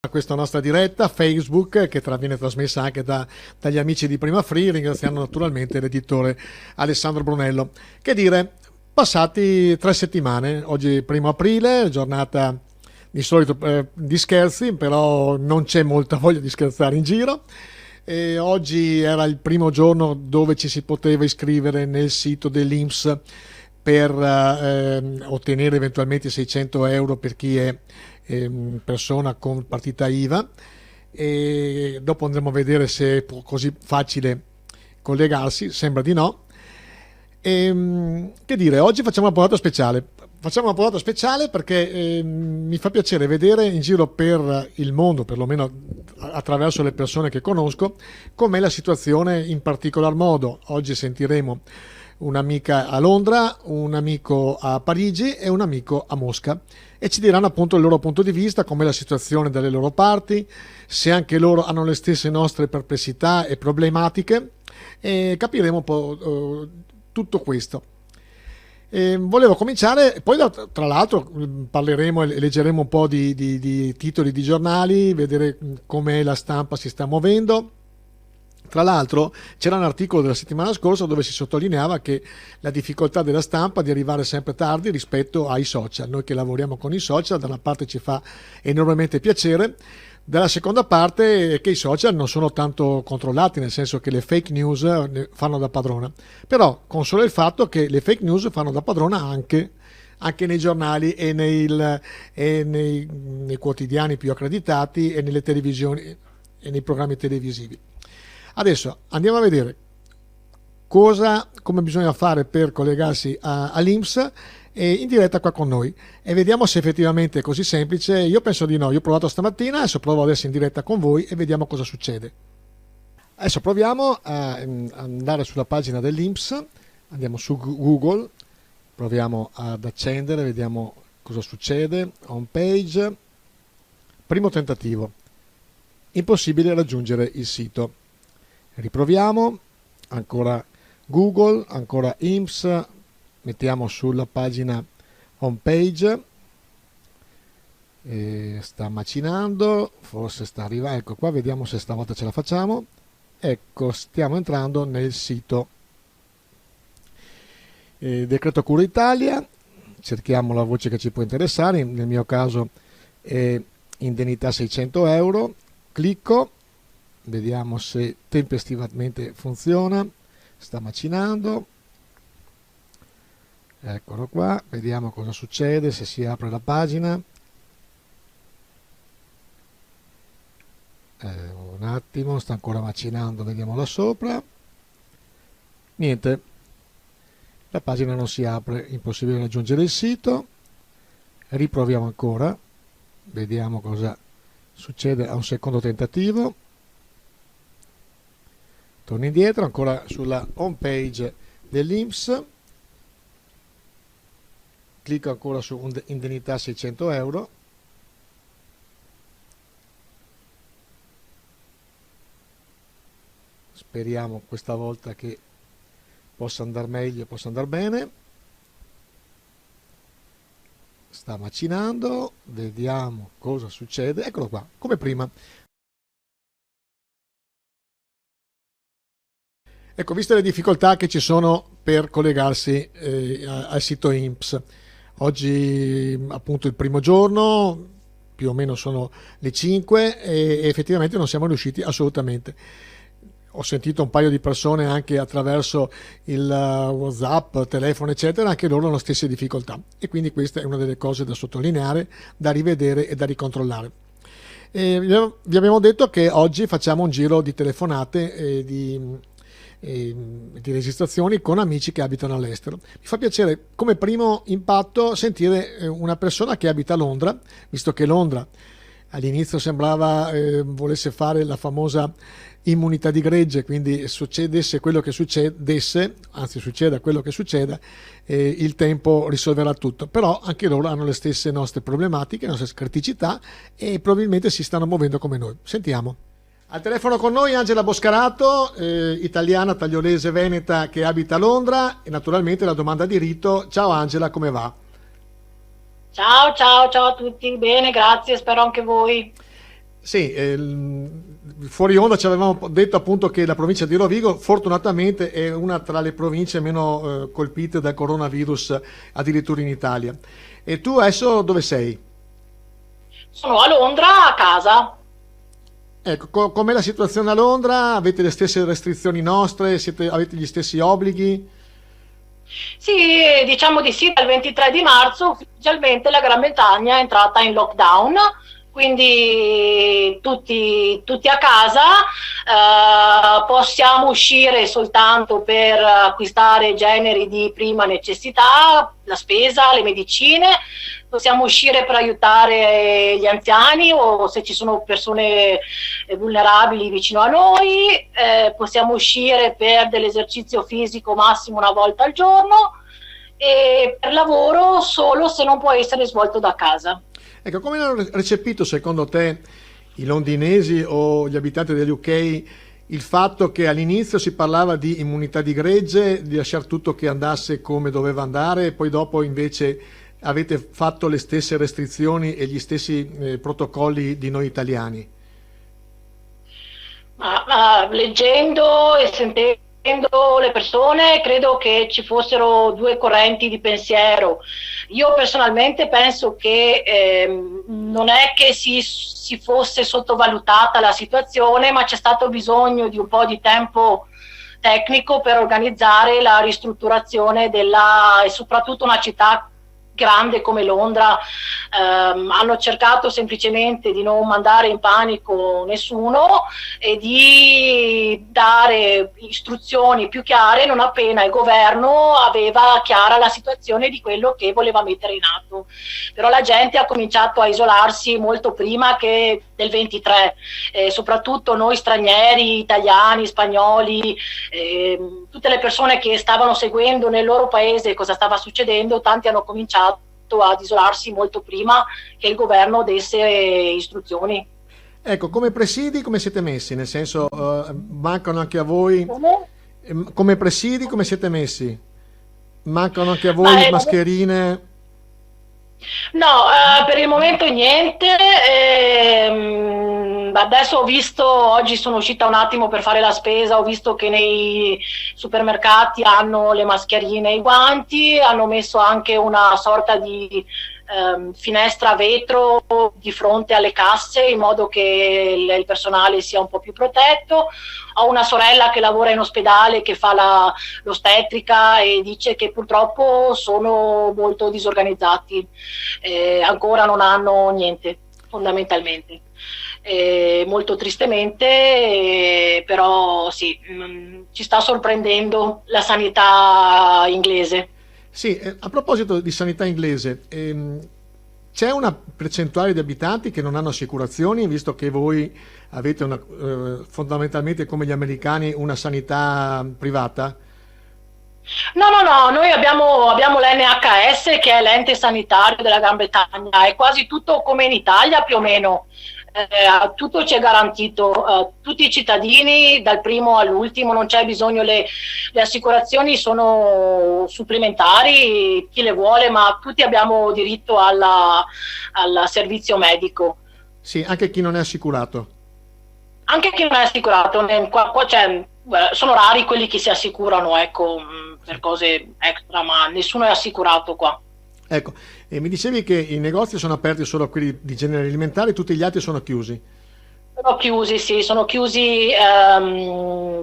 A questa nostra diretta Facebook che viene trasmessa anche dagli amici di Prima Free, ringraziando naturalmente l'editore Alessandro Brunello. Che dire, passati 3 settimane, oggi è 1° aprile, giornata di solito di scherzi, però non c'è molta voglia di scherzare in giro. E oggi era il primo giorno dove ci si poteva iscrivere nel sito dell'INPS per ottenere eventualmente 600 euro per chi è persona con partita IVA, e dopo andremo a vedere se è così facile collegarsi, sembra di no. Che dire, oggi facciamo una puntata speciale. Facciamo una puntata speciale perché mi fa piacere vedere in giro per il mondo, perlomeno attraverso le persone che conosco, com'è la situazione in particolar modo. Oggi sentiremo un'amica a Londra, un amico a Parigi e un amico a Mosca, e ci diranno appunto il loro punto di vista, com'è la situazione dalle loro parti, se anche loro hanno le stesse nostre perplessità e problematiche, e capiremo un po' tutto questo. Volevo cominciare, poi tra l'altro parleremo e leggeremo un po' di titoli di giornali, vedere come la stampa si sta muovendo. Tra l'altro c'era un articolo della settimana scorsa dove si sottolineava che la difficoltà della stampa di arrivare sempre tardi rispetto ai social. Noi che lavoriamo con i social, da una parte ci fa enormemente piacere, dalla seconda parte è che i social non sono tanto controllati, nel senso che le fake news fanno da padrona. Però consola il fatto che le fake news fanno da padrona anche nei giornali e nei quotidiani più accreditati e nelle televisioni e nei programmi televisivi. Adesso andiamo a vedere come bisogna fare per collegarsi all'INPS in diretta qua con noi, e vediamo se effettivamente è così semplice. Io penso di no, io ho provato stamattina, adesso provo adesso in diretta con voi e vediamo cosa succede. Adesso proviamo a andare sulla pagina dell'INPS, andiamo su Google, proviamo ad accendere, vediamo cosa succede. Home page, primo tentativo, impossibile raggiungere il sito. Riproviamo, ancora Google, ancora INPS, mettiamo sulla pagina home page, sta macinando, forse sta arrivando, ecco qua, vediamo se stavolta ce la facciamo. Ecco, stiamo entrando nel sito. Decreto Cura Italia, cerchiamo la voce che ci può interessare, nel mio caso è indennità 600 euro, clicco. Vediamo se tempestivamente funziona. Sta macinando. Eccolo qua. Vediamo cosa succede, se si apre la pagina. Un attimo, sta ancora macinando, vediamo là sopra. Niente. La pagina non si apre, impossibile raggiungere il sito. Riproviamo ancora. Vediamo cosa succede a un secondo tentativo. Torno indietro, ancora sulla home page dell'INPS, clicco ancora su indennità 600 euro, speriamo questa volta che possa andare meglio, possa andare bene. Sta macinando, vediamo cosa succede. Eccolo qua, come prima. Ecco, viste le difficoltà che ci sono per collegarsi al sito INPS, oggi appunto il primo giorno, più o meno sono le 5 e effettivamente non siamo riusciti assolutamente. Ho sentito un paio di persone anche attraverso il WhatsApp, telefono eccetera, anche loro hanno le stesse difficoltà, e quindi questa è una delle cose da sottolineare, da rivedere e da ricontrollare. Vi abbiamo detto che oggi facciamo un giro di telefonate e di registrazioni con amici che abitano all'estero. Mi fa piacere come primo impatto sentire una persona che abita a Londra, visto che Londra all'inizio sembrava volesse fare la famosa immunità di gregge, quindi succedesse quello che succedesse, anzi succeda quello che succeda, il tempo risolverà tutto. Però anche loro hanno le stesse nostre problematiche, le nostre criticità, e probabilmente si stanno muovendo come noi. Sentiamo. Al telefono con noi Angela Boscarato, italiana, tagliolese, veneta, che abita a Londra, e naturalmente la domanda di rito. Ciao Angela, come va? Ciao, ciao, ciao a tutti, bene, grazie, spero anche voi. Sì, fuori onda ci avevamo detto appunto che la provincia di Rovigo fortunatamente è una tra le province meno colpite dal coronavirus addirittura in Italia. E tu adesso dove sei? Sono a Londra a casa. Ecco, com'è la situazione a Londra? Avete le stesse restrizioni nostre? Avete gli stessi obblighi? Sì, diciamo di sì, dal 23 di marzo ufficialmente la Gran Bretagna è entrata in lockdown, quindi tutti a casa, possiamo uscire soltanto per acquistare generi di prima necessità, la spesa, le medicine, possiamo uscire per aiutare gli anziani o se ci sono persone vulnerabili vicino a noi, possiamo uscire per dell'esercizio fisico massimo una volta al giorno e per lavoro solo se non può essere svolto da casa. Ecco, come hanno recepito secondo te i londinesi o gli abitanti degli UK il fatto che all'inizio si parlava di immunità di gregge, di lasciare tutto che andasse come doveva andare, e poi dopo invece avete fatto le stesse restrizioni e gli stessi protocolli di noi italiani? Leggendo e sentendo le persone, credo che ci fossero due correnti di pensiero. Io personalmente penso che non è che si fosse sottovalutata la situazione, ma c'è stato bisogno di un po' di tempo tecnico per organizzare la ristrutturazione e soprattutto una città grande come Londra. Hanno cercato semplicemente di non mandare in panico nessuno e di dare istruzioni più chiare non appena il governo aveva chiara la situazione di quello che voleva mettere in atto. Però la gente ha cominciato a isolarsi molto prima che del 23, soprattutto noi stranieri, italiani, spagnoli, tutte le persone che stavano seguendo nel loro paese cosa stava succedendo, tanti hanno cominciato ad isolarsi molto prima che il governo desse istruzioni. Ecco, come presidi come siete messi? Nel senso, mancano anche a voi, Come? come presidi come siete messi? Mancano anche a Ma voi mascherine? no, per il momento niente. Adesso ho visto, oggi sono uscita un attimo per fare la spesa, ho visto che nei supermercati hanno le mascherine e i guanti, hanno messo anche una sorta di finestra a vetro di fronte alle casse in modo che il personale sia un po' più protetto. Ho una sorella che lavora in ospedale che fa l'ostetrica e dice che purtroppo sono molto disorganizzati, ancora non hanno niente fondamentalmente. Molto tristemente, però sì, ci sta sorprendendo la sanità inglese. Sì, a proposito di sanità inglese, c'è una percentuale di abitanti che non hanno assicurazioni, visto che voi avete fondamentalmente come gli americani una sanità privata? No, no, no, noi abbiamo l'NHS che è l'ente sanitario della Gran Bretagna, è quasi tutto come in Italia più o meno. Tutto ci è garantito, tutti i cittadini dal primo all'ultimo, non c'è bisogno, le assicurazioni sono supplementari, chi le vuole, ma tutti abbiamo diritto al servizio medico. Sì, anche chi non è assicurato. Anche chi non è assicurato, cioè, sono rari quelli che si assicurano, ecco, per cose extra, ma nessuno è assicurato qua. Ecco, e mi dicevi che i negozi sono aperti solo quelli di genere alimentare, tutti gli altri sono chiusi. Sono chiusi, sì, sono chiusi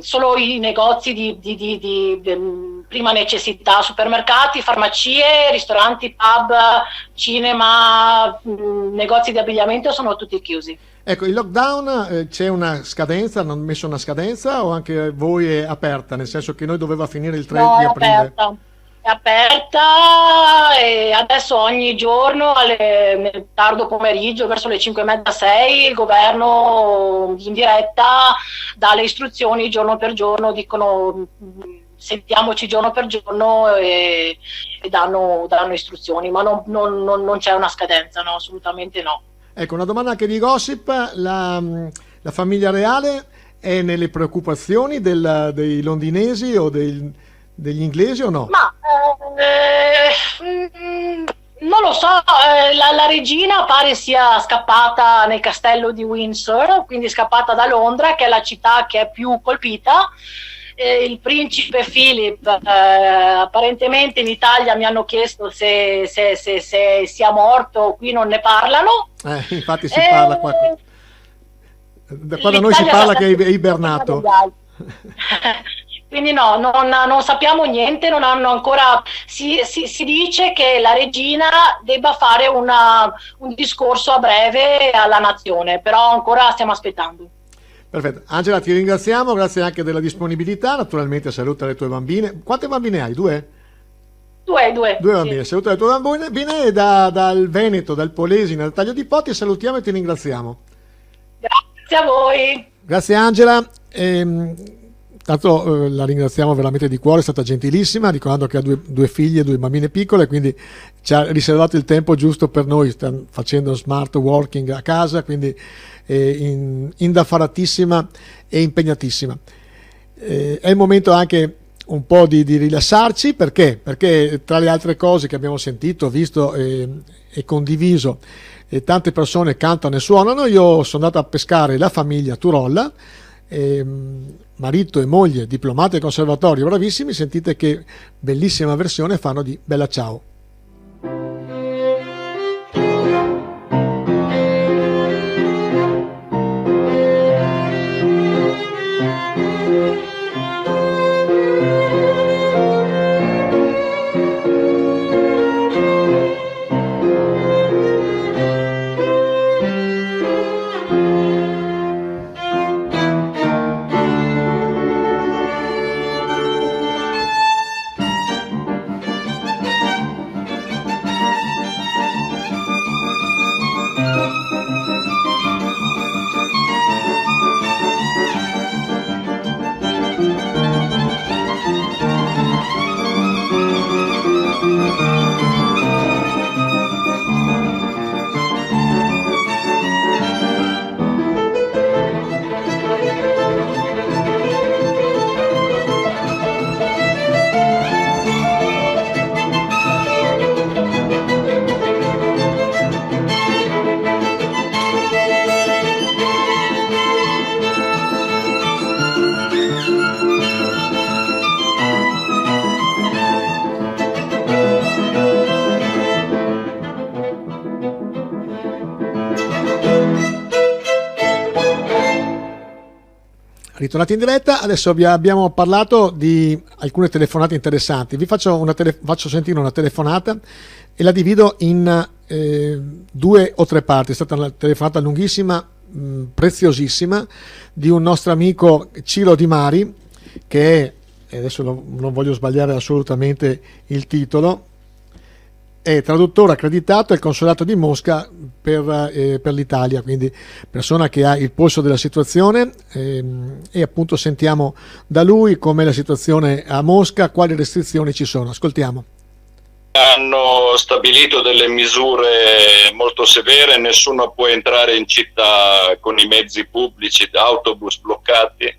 solo i negozi di prima necessità, supermercati, farmacie, ristoranti, pub, cinema, negozi di abbigliamento sono tutti chiusi. Ecco, il lockdown c'è una scadenza, hanno messo una scadenza o anche voi è aperta, nel senso che noi doveva finire il 3 No, di aprile? è aperta e adesso ogni giorno nel tardo pomeriggio, verso le 5:30, 6, il governo in diretta dà le istruzioni giorno per giorno, dicono sentiamoci giorno per giorno e danno istruzioni, ma non c'è una scadenza, no, assolutamente no. Ecco, una domanda anche di gossip, la famiglia reale è nelle preoccupazioni dei londinesi o degli inglesi o no? Ma Non lo so, la regina pare sia scappata nel castello di Windsor, quindi scappata da Londra, che è la città che è più colpita. Il principe Philip, apparentemente in Italia mi hanno chiesto se sia morto, qui non ne parlano. Infatti si parla qua. Da qua da noi si parla che è ibernato. Quindi no, non sappiamo niente, non hanno ancora. Si dice che la regina debba fare un discorso a breve alla nazione, però ancora stiamo aspettando. Perfetto, Angela, ti ringraziamo, grazie anche della disponibilità. Naturalmente saluta le tue bambine. Quante bambine hai? Due? Due Bambine. Sì. Saluta le tue bambine e dal Veneto, dal Polesine, dal Taglio di Poti, salutiamo e ti ringraziamo. Grazie a voi. Grazie Angela. Tanto la ringraziamo veramente di cuore, è stata gentilissima, ricordando che ha due figlie, due bambine piccole, quindi ci ha riservato il tempo giusto per noi, sta facendo smart working a casa, quindi indaffaratissima e impegnatissima. È il momento anche un po' di rilassarci, perché tra le altre cose che abbiamo sentito, visto e condiviso, tante persone cantano e suonano. Io sono andato a pescare la famiglia Turolla, marito e moglie diplomati al conservatorio, bravissimi. Sentite che bellissima versione fanno di Bella Ciao. Ritornati in diretta, adesso abbiamo parlato di alcune telefonate interessanti. Vi faccio sentire una telefonata e la divido in 2 o 3 parti. È stata una telefonata lunghissima, preziosissima, di un nostro amico Ciro Di Mari, che è, e adesso non voglio sbagliare assolutamente il titolo, è traduttore accreditato al consolato di Mosca per l'Italia, quindi persona che ha il polso della situazione, e appunto sentiamo da lui com'è la situazione a Mosca, quali restrizioni ci sono. Ascoltiamo. Hanno stabilito delle misure molto severe, nessuno può entrare in città con i mezzi pubblici, autobus bloccati,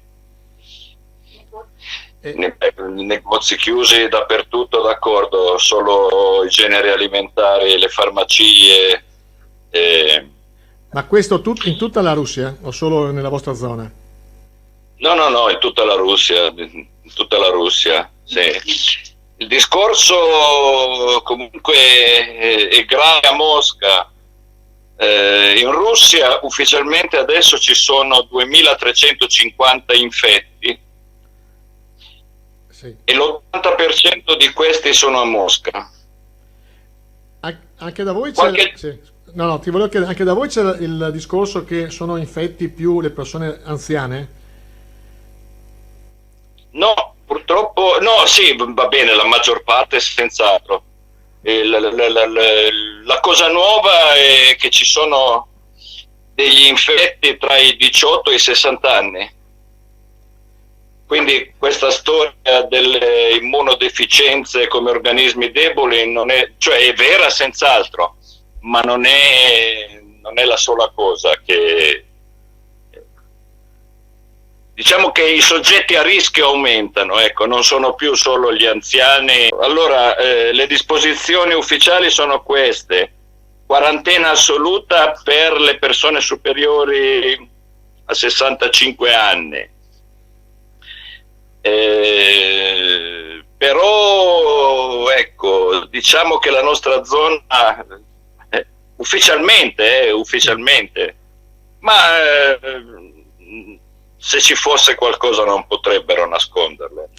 negozi chiusi dappertutto, d'accordo, solo i generi alimentari, le farmacie. Ma questo in tutta la Russia o solo nella vostra zona? No, in tutta la Russia, sì. Il discorso comunque è grave a Mosca. In Russia ufficialmente adesso ci sono 2350 infetti, sì, e l'80% di questi sono a Mosca. Anche da voi c'è sì. No, ti volevo chiedere, anche da voi c'è il discorso che sono infetti più le persone anziane? No, purtroppo no, sì, va bene, la maggior parte senz'altro. La cosa nuova è che ci sono degli infetti tra i 18 e i 60 anni. Quindi questa storia delle immunodeficienze come organismi deboli non è, cioè è vera senz'altro, ma non è la sola cosa che diciamo che i soggetti a rischio aumentano, ecco, non sono più solo gli anziani. Allora, le disposizioni ufficiali sono queste: quarantena assoluta per le persone superiori a 65 anni. Però, ecco, diciamo che la nostra zona, ufficialmente, ma se ci fosse qualcosa non potrebbero nasconderlo.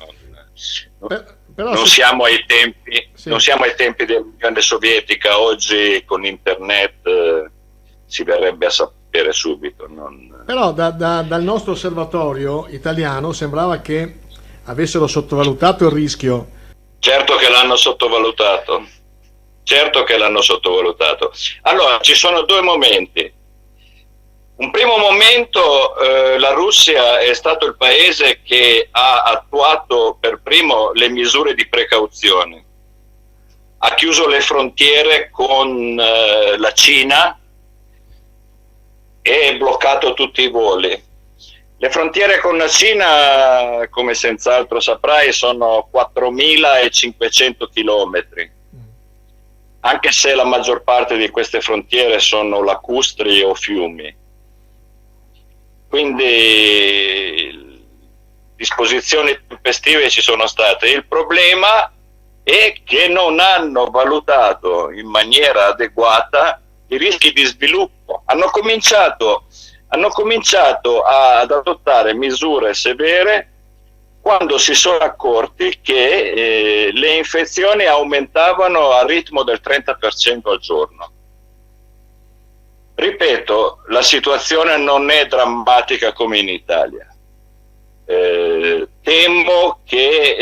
Non siamo ai tempi, sì. Non siamo ai tempi dell'Unione Sovietica. Oggi con internet si verrebbe a sapere subito. Però dal nostro osservatorio italiano sembrava che avessero sottovalutato il rischio. Certo che l'hanno sottovalutato. Allora, ci sono due momenti. Un primo momento, la Russia è stato il paese che ha attuato per primo le misure di precauzione. Ha chiuso le frontiere con la Cina e bloccato tutti i voli. Le frontiere con la Cina, come senz'altro saprai, sono 4.500 chilometri, anche se la maggior parte di queste frontiere sono lacustri o fiumi. Quindi disposizioni tempestive ci sono state. Il problema è che non hanno valutato in maniera adeguata i rischi di sviluppo. Hanno cominciato ad adottare misure severe quando si sono accorti che le infezioni aumentavano a ritmo del 30% al giorno. Ripeto, la situazione non è drammatica come in Italia. Temo che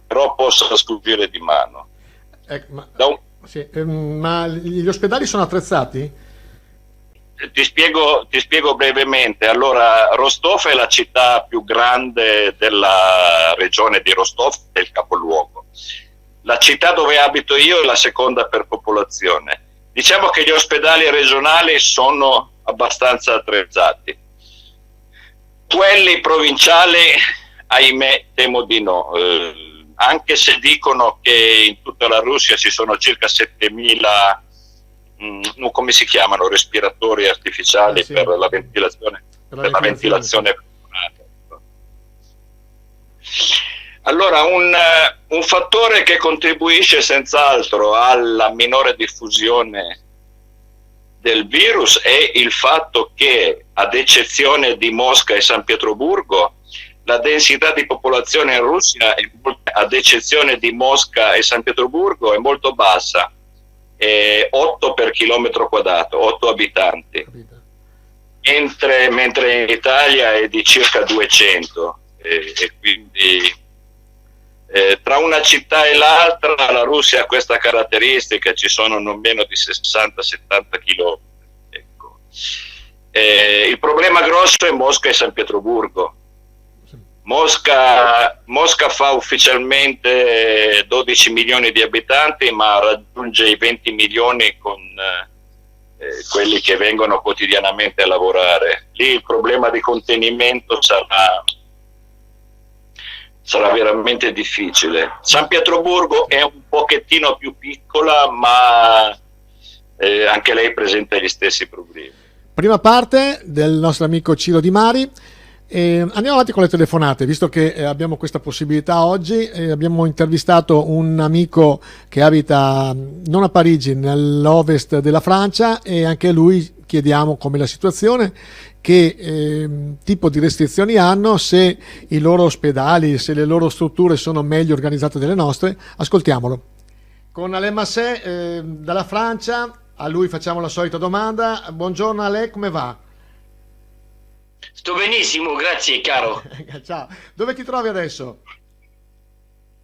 però possa sfuggire di mano. Ma gli ospedali sono attrezzati? Ti spiego brevemente. Allora, Rostov è la città più grande della regione di Rostov, è il capoluogo. La città dove abito io è la seconda per popolazione. Diciamo che gli ospedali regionali sono abbastanza attrezzati. Quelli provinciali, ahimè, temo di no. Anche se dicono che in tutta la Russia ci sono circa 7.000 come si chiamano, respiratori artificiali, sì, per la ventilazione, ventilazione. Allora, un fattore che contribuisce senz'altro alla minore diffusione del virus è il fatto che, ad eccezione di Mosca e San Pietroburgo, la densità di popolazione in Russia, ad eccezione di Mosca e San Pietroburgo, è molto bassa. 8 per chilometro quadrato, 8 abitanti, mentre in Italia è di circa 200, e quindi tra una città e l'altra la Russia ha questa caratteristica: ci sono non meno di 60-70 chilometri. Ecco. Il problema grosso è Mosca e San Pietroburgo. Mosca fa ufficialmente 12 milioni di abitanti, ma raggiunge i 20 milioni con quelli che vengono quotidianamente a lavorare. Lì il problema di contenimento sarà veramente difficile. San Pietroburgo è un pochettino più piccola, ma anche lei presenta gli stessi problemi. Prima parte del nostro amico Ciro Di Mari. Andiamo avanti con le telefonate, visto che abbiamo questa possibilità oggi. Abbiamo intervistato un amico che abita non a Parigi, nell'ovest della Francia, e anche a lui chiediamo com'è la situazione, che tipo di restrizioni hanno, se i loro ospedali, se le loro strutture sono meglio organizzate delle nostre. Ascoltiamolo. Con Alain Masset dalla Francia, a lui facciamo la solita domanda. Buongiorno Alain, come va? Sto benissimo, grazie caro. Ciao. Dove ti trovi adesso?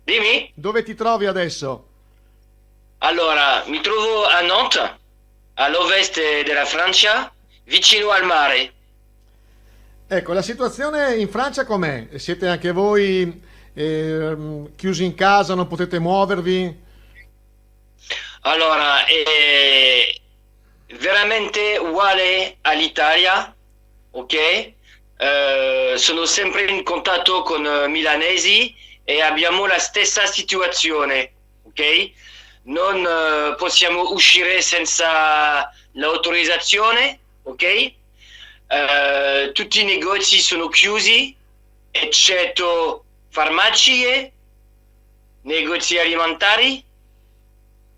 Dimmi? Dove ti trovi adesso? Allora, mi trovo a Nantes, all'ovest della Francia, vicino al mare. Ecco, la situazione in Francia com'è? Siete anche voi chiusi in casa, non potete muovervi? Allora, è veramente uguale all'Italia, ok? sono sempre in contatto con milanesi e abbiamo la stessa situazione, ok? Non possiamo uscire senza l'autorizzazione, ok? Tutti i negozi sono chiusi, eccetto farmacie, negozi alimentari,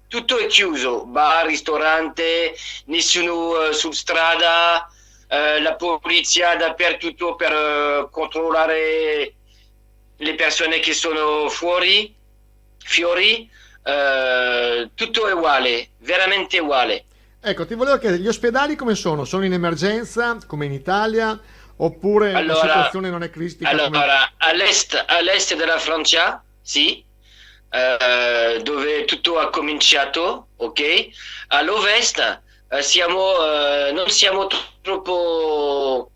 tutto è chiuso, bar, ristorante, nessuno su strada, la polizia dappertutto per controllare le persone che sono fuori, tutto è uguale, veramente uguale. Ecco, ti volevo chiedere, gli ospedali come sono? Sono in emergenza, come in Italia, oppure la situazione non è critica? Allora, all'est della Francia, sì, dove tutto ha cominciato, ok? All'ovest non siamo troppo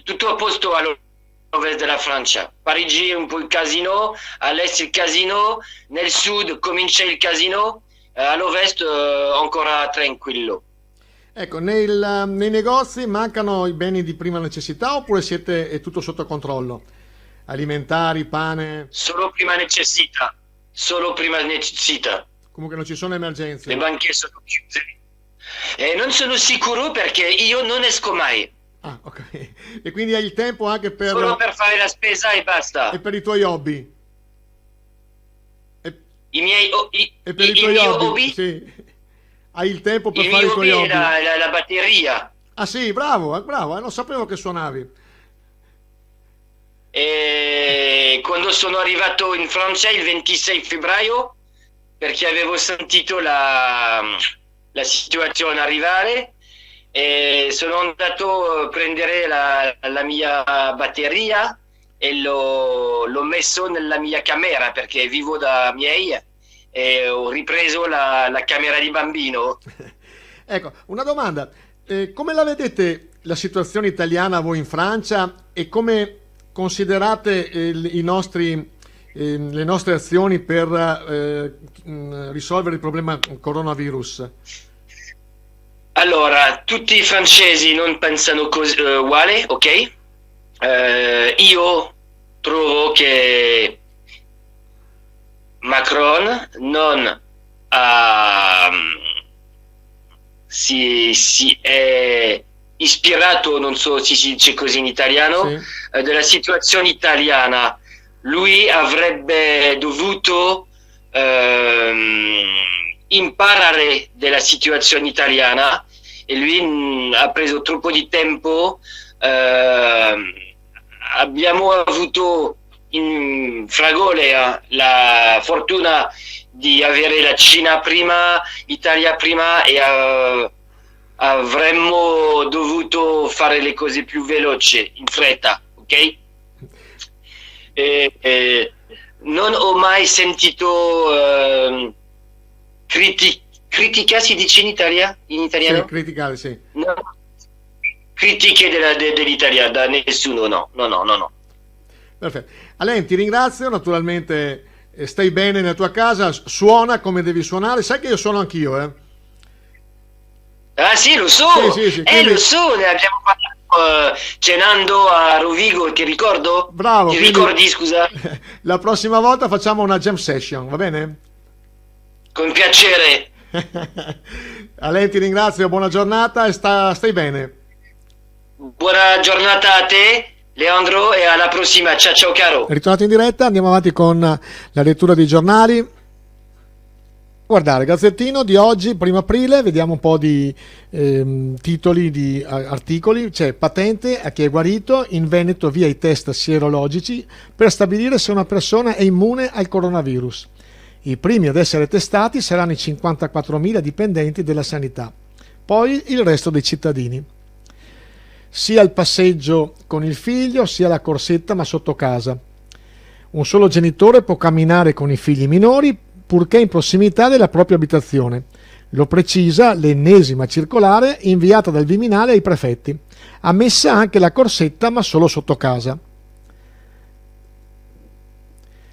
tutto a posto all'ovest della Francia. Parigi è un po' il casino, all'est il casino, nel sud comincia il casino, all'ovest ancora tranquillo. Ecco, nei negozi mancano i beni di prima necessità oppure è tutto sotto controllo? Alimentari, pane? Solo prima necessità. Comunque non ci sono emergenze. Le banche sono chiuse. Non sono sicuro perché io non esco mai. Ah, ok. E quindi hai il tempo anche per... Solo per fare la spesa e basta. E per i tuoi hobby? I miei hobby? Sì. Hai il tempo per fare i tuoi hobby? La batteria. Ah sì, bravo, non sapevo che suonavi. E quando sono arrivato in Francia il 26 febbraio, perché avevo sentito la situazione arrivare, e sono andato a prendere la mia batteria e l'ho messo nella mia camera perché vivo da miei e ho ripreso la camera di bambino. Ecco, una domanda, come la vedete la situazione italiana voi in Francia e come considerate le nostre azioni per risolvere il problema coronavirus? Allora, tutti i francesi non pensano uguale, ok? Io trovo che Macron non si è ispirato, non so se si dice così in italiano, sì, della situazione italiana. Lui avrebbe dovuto imparare della situazione italiana e lui ha preso troppo di tempo. Abbiamo avuto in Fragole la fortuna di avere la Cina prima, Italia prima e avremmo dovuto fare le cose più veloci, in fretta, ok? Non ho mai sentito critica, si dice in italiano? Sì, criticare, sì. No. Critiche dell'Italia da nessuno, no. Perfetto. Alain, ti ringrazio, naturalmente stai bene nella tua casa, suona come devi suonare, sai che io suono anch'io, eh? Ah sì, lo so, sì, quindi... lo so, ne abbiamo parlato cenando a Rovigo, ti ricordo? Bravo. Ti ricordi, scusa? La prossima volta facciamo una jam session, va bene? Con piacere. Alain, ti ringrazio, buona giornata e stai bene. Buona giornata a te, Leandro, e alla prossima. Ciao caro. Ritornato in diretta, andiamo avanti con la lettura dei giornali. Guardare, Gazzettino di oggi, 1 aprile, vediamo un po' di titoli di articoli. C'è patente a chi è guarito, in Veneto via i test sierologici per stabilire se una persona è immune al coronavirus. I primi ad essere testati saranno i 54.000 dipendenti della sanità, poi il resto dei cittadini. Sia il passeggio con il figlio, sia la corsetta ma sotto casa. Un solo genitore può camminare con i figli minori purché in prossimità della propria abitazione. Lo precisa l'ennesima circolare inviata dal Viminale ai prefetti. Ammessa anche la corsetta ma solo sotto casa.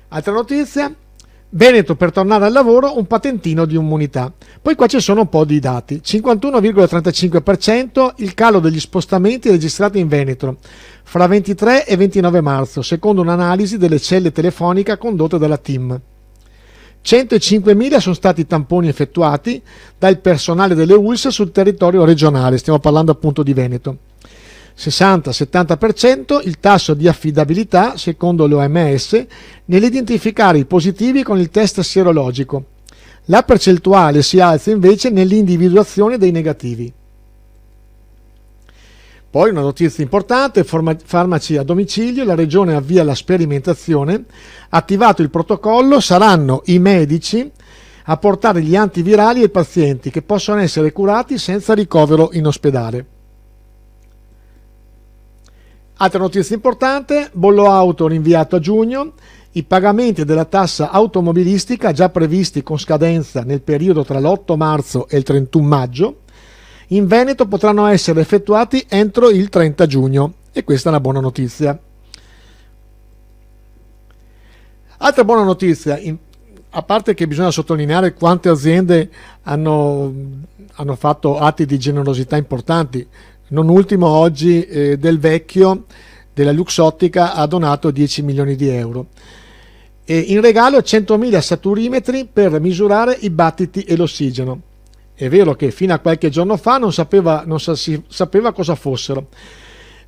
Altra notizia, Veneto, per tornare al lavoro, un patentino di immunità. Poi qua ci sono un po' di dati. 51,35% il calo degli spostamenti registrati in Veneto fra 23 e 29 marzo, secondo un'analisi delle celle telefonica condotte dalla TIM. 105.000 sono stati i tamponi effettuati dal personale delle ULSS sul territorio regionale, stiamo parlando appunto di Veneto. 60-70% il tasso di affidabilità, secondo l'OMS, nell'identificare i positivi con il test sierologico. La percentuale si alza invece nell'individuazione dei negativi. Poi una notizia importante: farmaci a domicilio, la regione avvia la sperimentazione, attivato il protocollo, saranno i medici a portare gli antivirali ai pazienti che possono essere curati senza ricovero in ospedale. Altra notizia importante: bollo auto rinviato a giugno, i pagamenti della tassa automobilistica già previsti con scadenza nel periodo tra l'8 marzo e il 31 maggio, in Veneto potranno essere effettuati entro il 30 giugno e questa è una buona notizia. Altra buona notizia, a parte che bisogna sottolineare quante aziende hanno fatto atti di generosità importanti. Non ultimo oggi Del Vecchio della Luxottica ha donato 10 milioni di euro. E in regalo 100.000 saturimetri per misurare i battiti e l'ossigeno. È vero che fino a qualche giorno fa non si sapeva cosa fossero.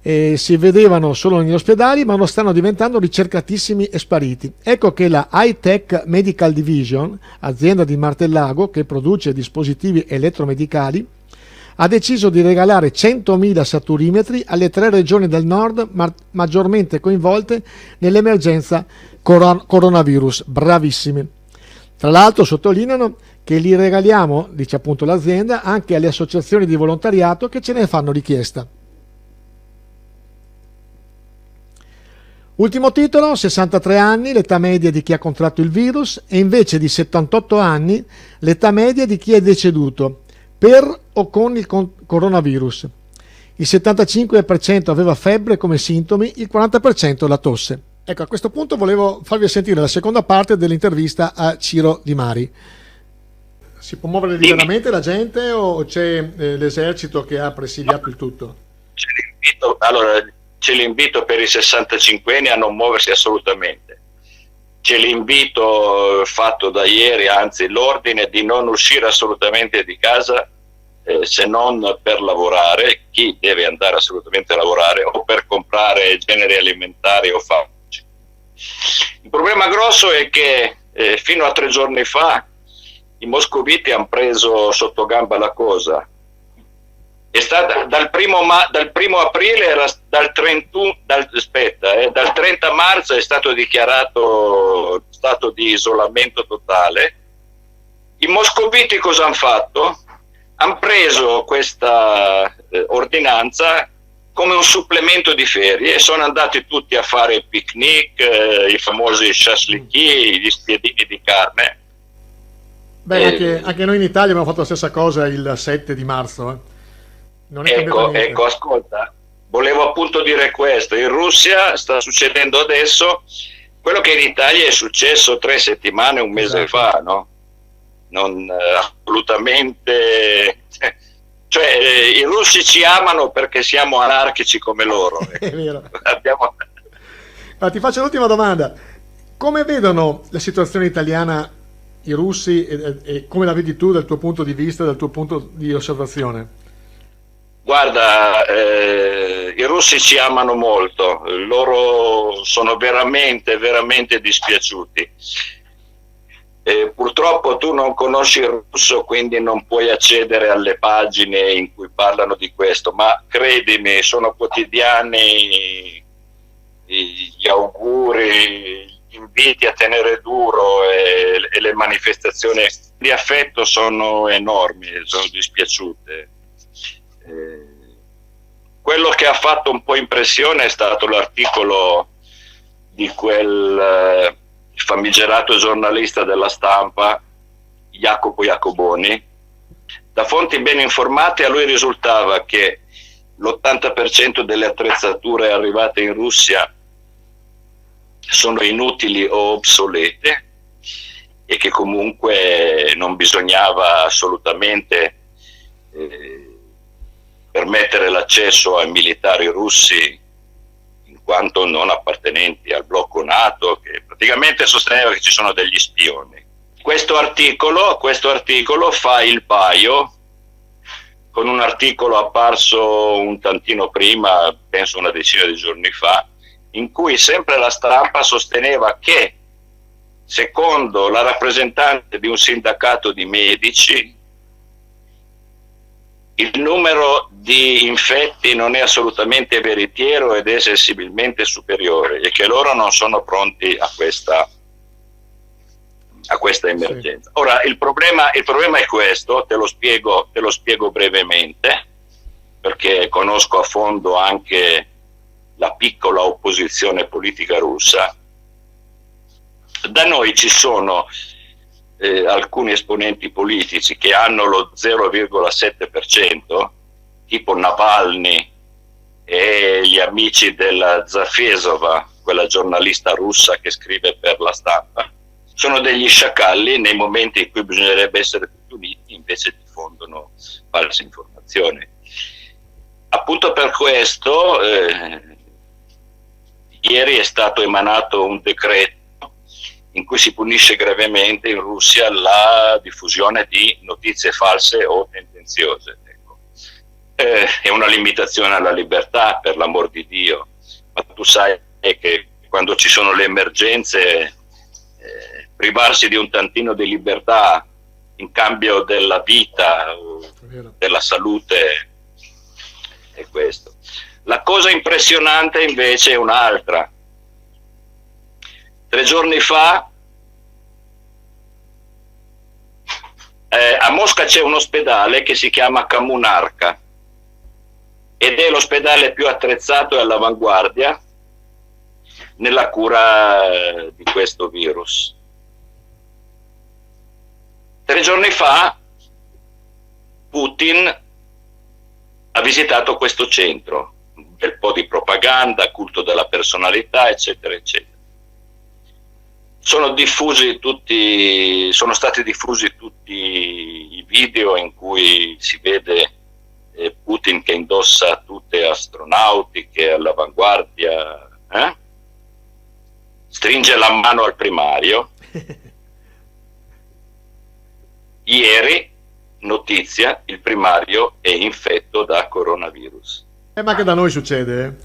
Si vedevano solo negli ospedali, ma non stanno diventando ricercatissimi e spariti. Ecco che la High Tech Medical Division, azienda di Martellago che produce dispositivi elettromedicali, ha deciso di regalare 100.000 saturimetri alle 3 regioni del nord maggiormente coinvolte nell'emergenza coronavirus. Bravissimi. Tra l'altro sottolineano che li regaliamo, dice appunto l'azienda, anche alle associazioni di volontariato che ce ne fanno richiesta. Ultimo titolo: 63 anni l'età media di chi ha contratto il virus e invece di 78 anni l'età media di chi è deceduto per o con il coronavirus. Il 75% aveva febbre come sintomi, il 40% la tosse. Ecco, a questo punto volevo farvi sentire la seconda parte dell'intervista a Ciro Di Mari. Si può muovere liberamente la gente o c'è l'esercito che ha presidiato il tutto? C'è l'invito per i 65enni a non muoversi assolutamente. C'è l'invito fatto da ieri, anzi l'ordine di non uscire assolutamente di casa se non per lavorare, chi deve andare assolutamente a lavorare, o per comprare generi alimentari o farmaci. Il problema grosso è che fino a 3 giorni fa i moscoviti hanno preso sotto gamba la cosa. È stata dal primo aprile, dal 30 marzo è stato dichiarato stato di isolamento totale. I moscoviti cosa hanno fatto? Hanno preso questa ordinanza come un supplemento di ferie e sono andati tutti a fare il picnic, i famosi shashlikì, gli spiedini di carne. Anche noi in Italia abbiamo fatto la stessa cosa il 7 di marzo. Non è ecco, ascolta, volevo appunto dire questo. In Russia sta succedendo adesso quello che in Italia è successo 3 settimane, un mese fa, no? Non assolutamente, cioè i russi ci amano perché siamo anarchici come loro. È vero. Ma ti faccio l'ultima domanda: come vedono la situazione italiana i russi e come la vedi tu dal tuo punto di vista, dal tuo punto di osservazione? Guarda, i russi ci amano molto, loro sono veramente, veramente dispiaciuti. Purtroppo tu non conosci il russo, quindi non puoi accedere alle pagine in cui parlano di questo, ma credimi, sono quotidiani gli auguri, gli inviti a tenere duro e le manifestazioni di affetto sono enormi, sono dispiaciute. Quello che ha fatto un po' impressione è stato l'articolo di quel famigerato giornalista della Stampa, Jacopo Iacoboni. Da fonti ben informate a lui risultava che l'80% delle attrezzature arrivate in Russia sono inutili o obsolete e che comunque non bisognava assolutamente permettere l'accesso ai militari russi in quanto non appartenenti al blocco NATO, che praticamente sosteneva che ci sono degli spioni. Questo articolo fa il paio con un articolo apparso un tantino prima, penso una decina di giorni fa, in cui sempre la stampa sosteneva che, secondo la rappresentante di un sindacato di medici, il numero di infetti non è assolutamente veritiero ed è sensibilmente superiore, e che loro non sono pronti a questa emergenza. Sì. Ora il problema è questo, te lo spiego brevemente, perché conosco a fondo anche la piccola opposizione politica russa. Da noi ci sono alcuni esponenti politici che hanno lo 0,7%, tipo Navalny e gli amici della Zafesova, quella giornalista russa che scrive per la stampa. Sono degli sciacalli, nei momenti in cui bisognerebbe essere tutti uniti invece diffondono false informazioni. Appunto per questo ieri è stato emanato un decreto in cui si punisce gravemente in Russia la diffusione di notizie false o tendenziose. Ecco. È una limitazione alla libertà, per l'amor di Dio, ma tu sai che quando ci sono le emergenze privarsi di un tantino di libertà in cambio della vita o della salute è questo. La cosa impressionante invece è un'altra. 3 giorni fa a Mosca c'è un ospedale che si chiama Kommunarka ed è l'ospedale più attrezzato e all'avanguardia nella cura di questo virus. 3 giorni fa Putin ha visitato questo centro, un bel po' di propaganda, culto della personalità, eccetera, eccetera. Sono stati diffusi tutti i video in cui si vede Putin che indossa tute astronautiche all'avanguardia, stringe la mano al primario. Ieri, notizia, il primario è infetto da coronavirus. Ma anche da noi succede,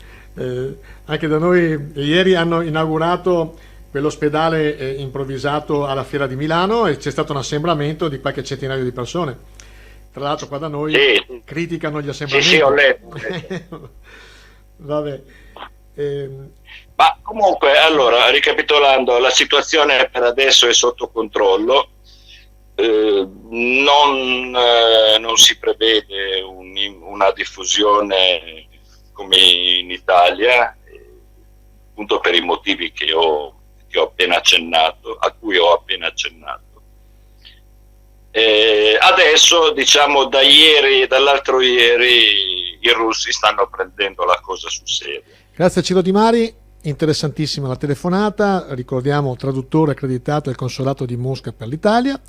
anche da noi ieri hanno inaugurato quell'ospedale improvvisato alla Fiera di Milano e c'è stato un assembramento di qualche centinaio di persone. Tra l'altro qua da noi criticano gli assembramenti. Sì, ho letto. Vabbè. Ma comunque, allora, ricapitolando, la situazione per adesso è sotto controllo. Non si prevede una diffusione come in Italia, appunto per i motivi che ho appena accennato, a cui ho appena accennato. Adesso, diciamo, da ieri e dall'altro ieri i russi stanno prendendo la cosa sul serio. Grazie a Ciro Di Mari, interessantissima la telefonata, ricordiamo traduttore accreditato al Consolato di Mosca per l'Italia.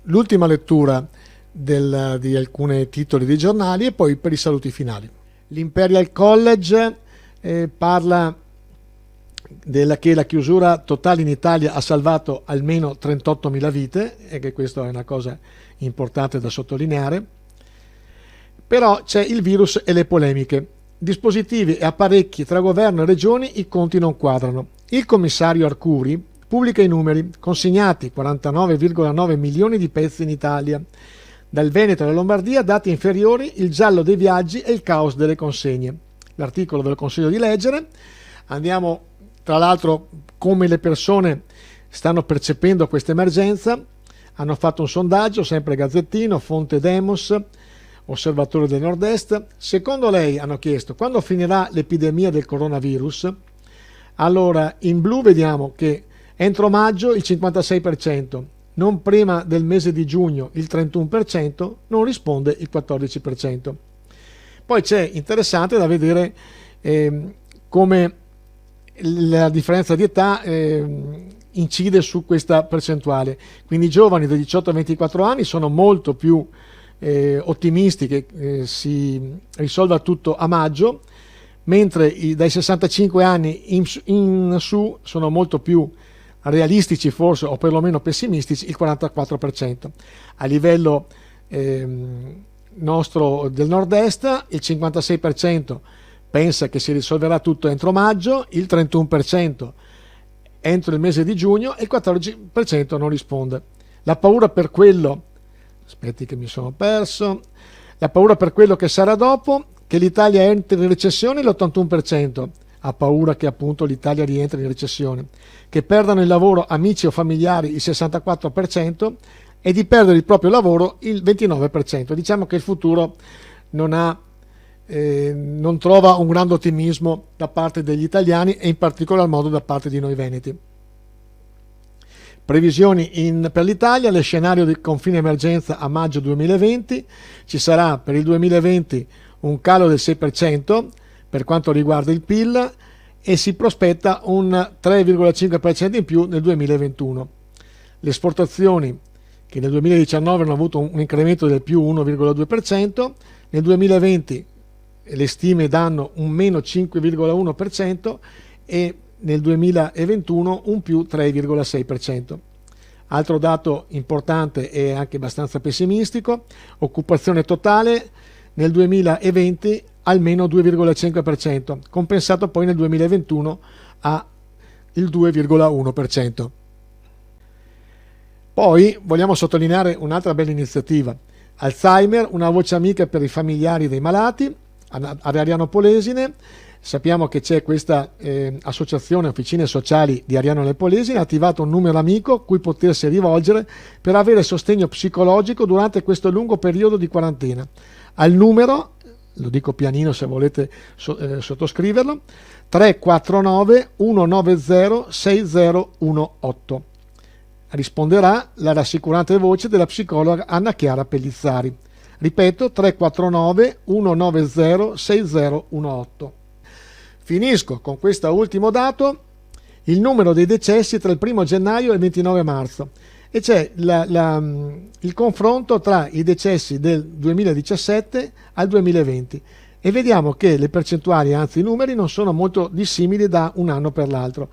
L'ultima lettura di alcuni titoli dei giornali e poi per i saluti finali. L'Imperial College parla che la chiusura totale in Italia ha salvato almeno 38.000 vite e che questa è una cosa importante da sottolineare. Però c'è il virus e le polemiche. Dispositivi e apparecchi tra governo e regioni, i conti non quadrano. Il commissario Arcuri pubblica i numeri: consegnati 49,9 milioni di pezzi in Italia. Dal Veneto alla Lombardia dati inferiori, il giallo dei viaggi e il caos delle consegne. L'articolo ve lo consiglio di leggere. Andiamo tra l'altro come le persone stanno percependo questa emergenza. Hanno fatto un sondaggio, sempre Gazzettino, fonte Demos, Osservatore del Nord-Est. Secondo lei, hanno chiesto, quando finirà l'epidemia del coronavirus? Allora, in blu vediamo che entro maggio il 56%, non prima del mese di giugno il 31%, non risponde il 14%. Poi c'è interessante da vedere come la differenza di età, incide su questa percentuale. Quindi i giovani da 18 a 24 anni sono molto più ottimisti che si risolva tutto a maggio, mentre dai 65 anni in su sono molto più realistici forse, o perlomeno pessimistici, il 44%. A livello nostro del nord-est il 56% pensa che si risolverà tutto entro maggio, il 31% entro il mese di giugno e il 14% non risponde. La paura per quello, aspetti che mi sono perso, la paura per quello che sarà dopo, che l'Italia entri in recessione, l'81% ha paura che appunto l'Italia rientri in recessione, che perdano il lavoro amici o familiari il 64% e di perdere il proprio lavoro il 29%. Diciamo che il futuro non trova un grande ottimismo da parte degli italiani e in particolar modo da parte di noi veneti. Previsioni per l'Italia: lo scenario di confine emergenza a maggio 2020, ci sarà per il 2020 un calo del 6% per quanto riguarda il PIL e si prospetta un 3,5% in più nel 2021. Le esportazioni, che nel 2019 hanno avuto un incremento del più 1,2%, nel 2020 le stime danno un meno 5,1% e nel 2021 un più 3,6%. Altro dato importante e anche abbastanza pessimistico: occupazione totale nel 2020 almeno 2,5%, compensato poi nel 2021 a il 2,1%. Poi vogliamo sottolineare un'altra bella iniziativa: Alzheimer, una voce amica per i familiari dei malati, ad Ariano Polesine. Sappiamo che c'è questa associazione Officine Sociali di Ariano Polesine, ha attivato un numero amico cui potersi rivolgere per avere sostegno psicologico durante questo lungo periodo di quarantena. Al numero, lo dico pianino se volete sottoscriverlo, 349 190 6018. Risponderà la rassicurante voce della psicologa Anna Chiara Pellizzari. Ripeto, 349 190 6018. Finisco con questo ultimo dato: il numero dei decessi tra il 1 gennaio e il 29 marzo, e c'è il confronto tra i decessi del 2017 al 2020 e vediamo che le percentuali, anzi i numeri, non sono molto dissimili da un anno per l'altro.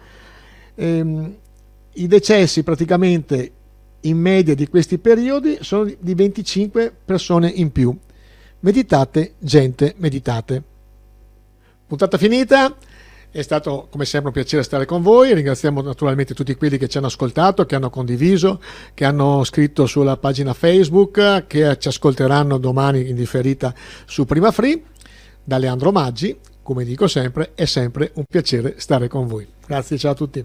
I decessi praticamente in media di questi periodi sono di 25 persone in più. Meditate, gente, meditate. Puntata finita, è stato come sempre un piacere stare con voi. Ringraziamo naturalmente tutti quelli che ci hanno ascoltato, che hanno condiviso, che hanno scritto sulla pagina Facebook, che ci ascolteranno domani in differita su Prima Free. Da Leandro Maggi, come dico sempre, è sempre un piacere stare con voi. Grazie, ciao a tutti.